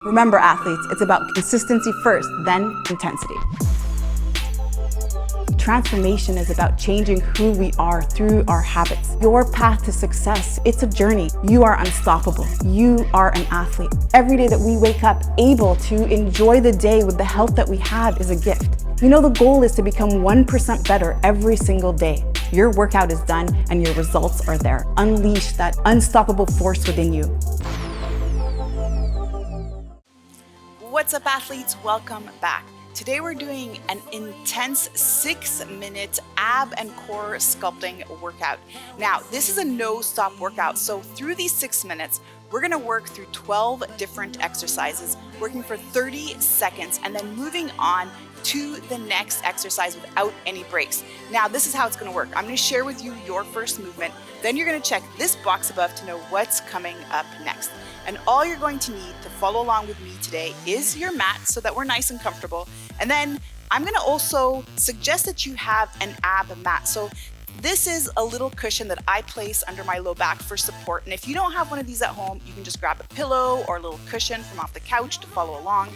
Remember, athletes, it's about consistency first, then intensity. Transformation is about changing who we are through our habits. Your path to success, it's a journey. You are unstoppable. You are an athlete. Every day that we wake up able to enjoy the day with the health that we have is a gift. You know, the goal is to become 1% better every single day. Your workout is done and your results are there. Unleash that unstoppable force within you. What's up, athletes? Welcome back. Today we're doing an intense 6-minute ab and core sculpting workout. Now, this is a no-stop workout, so through these 6 minutes, we're gonna work through 12 different exercises, working for 30 seconds, and then moving on to the next exercise without any breaks. Now, this is how it's gonna work. I'm gonna share with you your first movement, then you're gonna check this box above to know what's coming up next. And all you're going to need to follow along with me today is your mat so that we're nice and comfortable. And then I'm gonna also suggest that you have an ab mat. So this is a little cushion that I place under my low back for support. And if you don't have one of these at home, you can just grab a pillow or a little cushion from off the couch to follow along.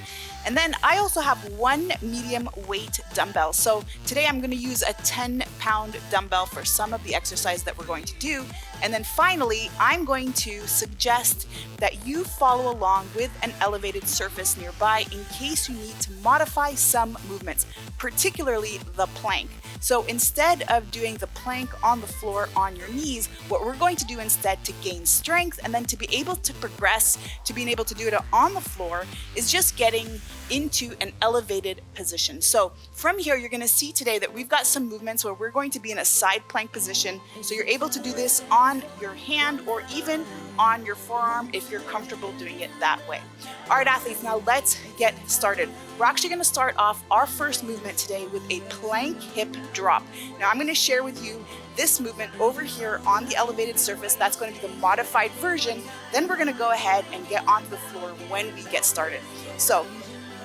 And then I also have one medium weight dumbbell. So today I'm gonna use a 10-pound dumbbell for some of the exercise that we're going to do. And then finally, I'm going to suggest that you follow along with an elevated surface nearby in case you need to modify some movements, particularly the plank. So instead of doing the plank on the floor on your knees, what we're going to do instead to gain strength and then to be able to progress to being able to do it on the floor is just getting into an elevated position. So from here, you're gonna see today that we've got some movements where we're going to be in a side plank position. So you're able to do this on your hand or even on your forearm if you're comfortable doing it that way. All right, athletes, now let's get started. We're actually gonna start off our first movement today with a plank hip drop. Now I'm gonna share with you this movement over here on the elevated surface. That's going to be the modified version. Then we're gonna go ahead and get onto the floor when we get started. So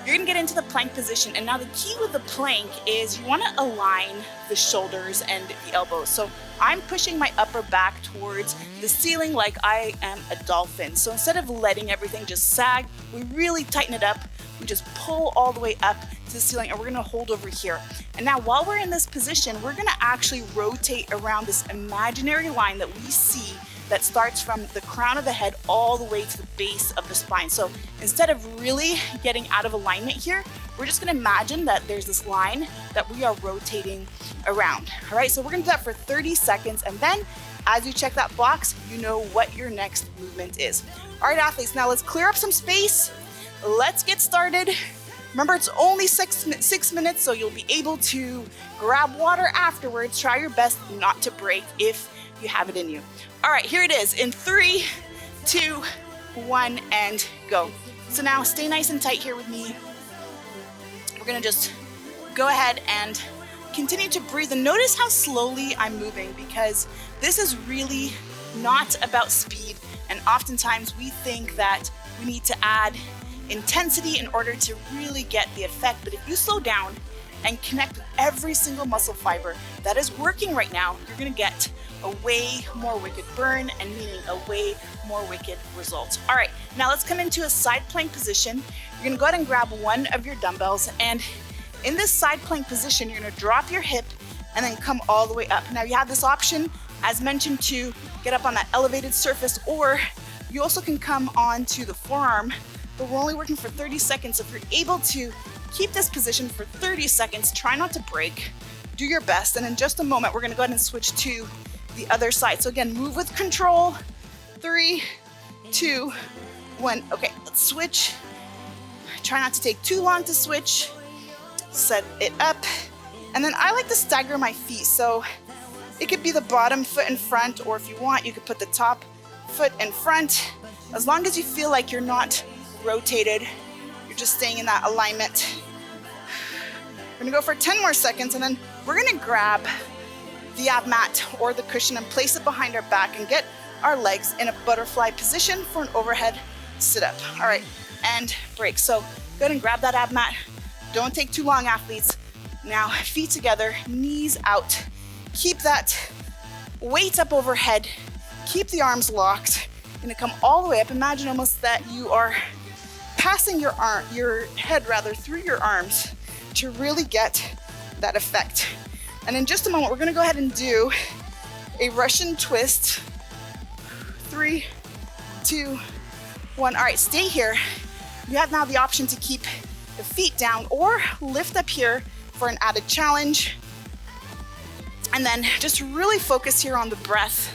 you're gonna get into the plank position, and now the key with the plank is you wanna align the shoulders and the elbows. So I'm pushing my upper back towards the ceiling like I am a dolphin. So instead of letting everything just sag, we really tighten it up. We just pull all the way up to the ceiling, and we're gonna hold over here. And now while we're in this position, we're gonna actually rotate around this imaginary line that we see that starts from the crown of the head all the way to the base of the spine. So instead of really getting out of alignment here, we're just gonna imagine that there's this line that we are rotating around. All right, so we're gonna do that for 30 seconds, and then as you check that box, you know what your next movement is. All right, athletes, now let's clear up some space. Let's get started. Remember, it's only 6 minutes, so you'll be able to grab water afterwards. Try your best not to break if you have it in you. All right, here it is in 3, 2, 1, and go. So now stay nice and tight here with me. We're gonna just go ahead and continue to breathe, and notice how slowly I'm moving, because this is really not about speed. And oftentimes we think that we need to add intensity in order to really get the effect. But if you slow down and connect with every single muscle fiber that is working right now, you're gonna get a way more wicked burn, and meaning a way more wicked result. All right, now let's come into a side plank position. You're gonna go ahead and grab one of your dumbbells, and in this side plank position, you're gonna drop your hip and then come all the way up. Now you have this option, as mentioned, to get up on that elevated surface, or you also can come onto the forearm, but we're only working for 30 seconds. So if you're able to keep this position for 30 seconds, try not to break, do your best. And in just a moment, we're gonna go ahead and switch to the other side. So again, move with control. 3, 2, 1. Okay, let's switch. Try not to take too long to switch. Set it up. And then I like to stagger my feet. So it could be the bottom foot in front, or if you want, you could put the top foot in front. As long as you feel like you're not rotated, you're just staying in that alignment. We're gonna go for 10 more seconds, and then we're gonna grab the ab mat or the cushion and place it behind our back and get our legs in a butterfly position for an overhead sit up. All right, and break. So go ahead and grab that ab mat. Don't take too long, athletes. Now, feet together, knees out. Keep that weight up overhead. Keep the arms locked. You're gonna come all the way up. Imagine almost that you are passing your head rather through your arms to really get that effect. And in just a moment, we're gonna go ahead and do a Russian twist. 3, 2, 1. All right, stay here. You have now the option to keep the feet down or lift up here for an added challenge. And then just really focus here on the breath.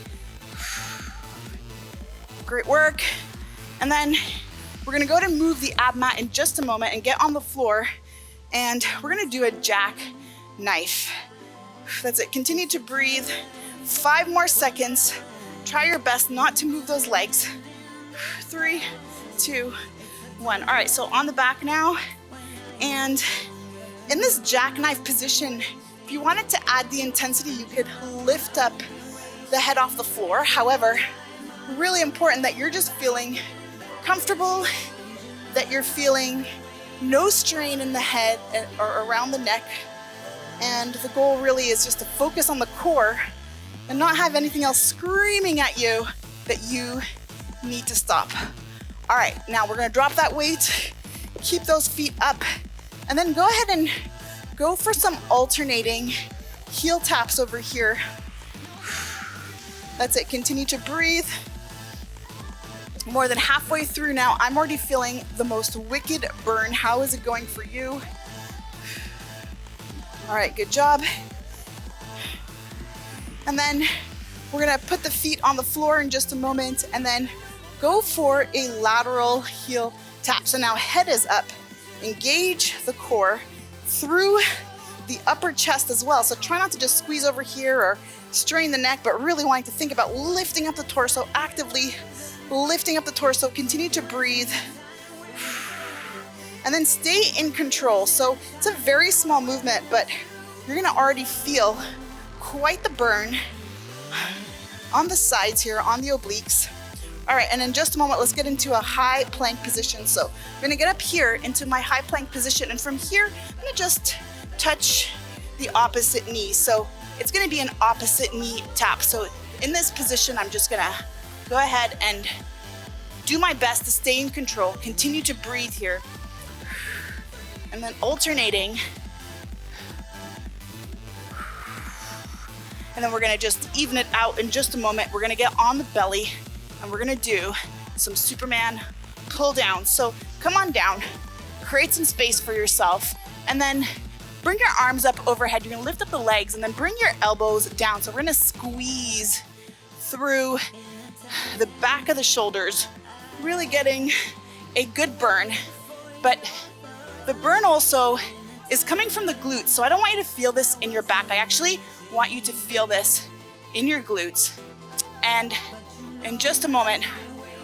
Great work. And then we're gonna go to move the ab mat in just a moment and get on the floor. And we're gonna do a jackknife. That's it, continue to breathe. 5 more seconds. Try your best not to move those legs. 3, 2, 1. All right, so on the back now. And in this jackknife position, if you wanted to add the intensity, you could lift up the head off the floor. However, really important that you're just feeling comfortable, that you're feeling no strain in the head or around the neck. And the goal really is just to focus on the core and not have anything else screaming at you that you need to stop. All right, now we're gonna drop that weight, keep those feet up, and then go ahead and go for some alternating heel taps over here. That's it, continue to breathe. More than halfway through now, I'm already feeling the most wicked burn. How is it going for you? All right, good job. And then we're gonna put the feet on the floor in just a moment and then go for a lateral heel tap. So now head is up. Engage the core through the upper chest as well. So try not to just squeeze over here or strain the neck, but really wanting to think about lifting up the torso, actively lifting up the torso. Continue to breathe. And then stay in control. So it's a very small movement, but you're gonna already feel quite the burn on the sides here, on the obliques. All right, and in just a moment, let's get into a high plank position. So I'm gonna get up here into my high plank position, and from here, I'm gonna just touch the opposite knee. So it's gonna be an opposite knee tap. So in this position, I'm just gonna go ahead and do my best to stay in control, continue to breathe here, and then alternating. And then we're gonna just even it out in just a moment. We're gonna get on the belly and we're gonna do some Superman pull down. So come on down, create some space for yourself, and then bring your arms up overhead. You're gonna lift up the legs and then bring your elbows down. So we're gonna squeeze through the back of the shoulders, really getting a good burn. But the burn also is coming from the glutes. So I don't want you to feel this in your back. I actually want you to feel this in your glutes. And in just a moment,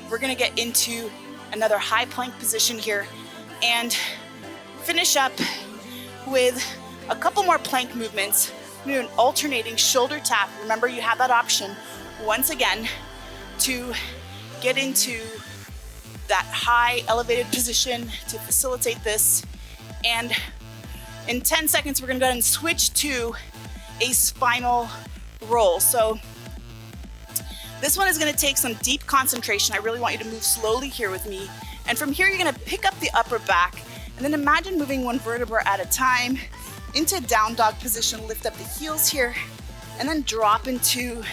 we're gonna get into another high plank position here and finish up with a couple more plank movements. We're doing an alternating shoulder tap. Remember, you have that option once again to get into that high elevated position to facilitate this. And in 10 seconds, we're gonna go ahead and switch to a spinal roll. So this one is gonna take some deep concentration. I really want you to move slowly here with me. And from here, you're gonna pick up the upper back and then imagine moving one vertebra at a time into down dog position. Lift up the heels here and then drop into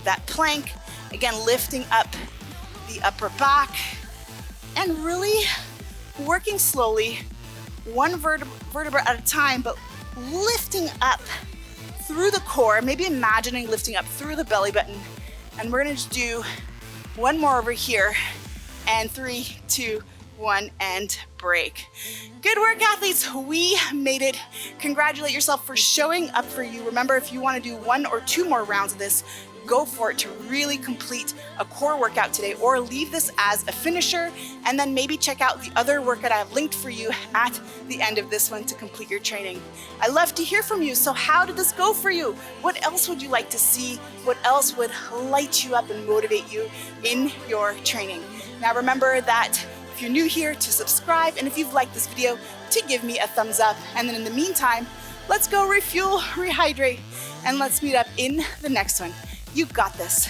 that plank. Again, lifting up the upper back and really working slowly, one vertebra at a time, but lifting up through the core, maybe imagining lifting up through the belly button. And we're gonna just do one more over here. And 3, 2, 1, and break. Good work, athletes. We made it. Congratulate yourself for showing up for you. Remember, if you wanna do 1 or 2 more rounds of this, go for it to really complete a core workout today, or leave this as a finisher and then maybe check out the other workout I have linked for you at the end of this one to complete your training. I love to hear from you. So how did this go for you? What else would you like to see? What else would light you up and motivate you in your training? Now remember that if you're new here, to subscribe, and if you've liked this video, to give me a thumbs up. And then in the meantime, let's go refuel, rehydrate, and let's meet up in the next one. You got this.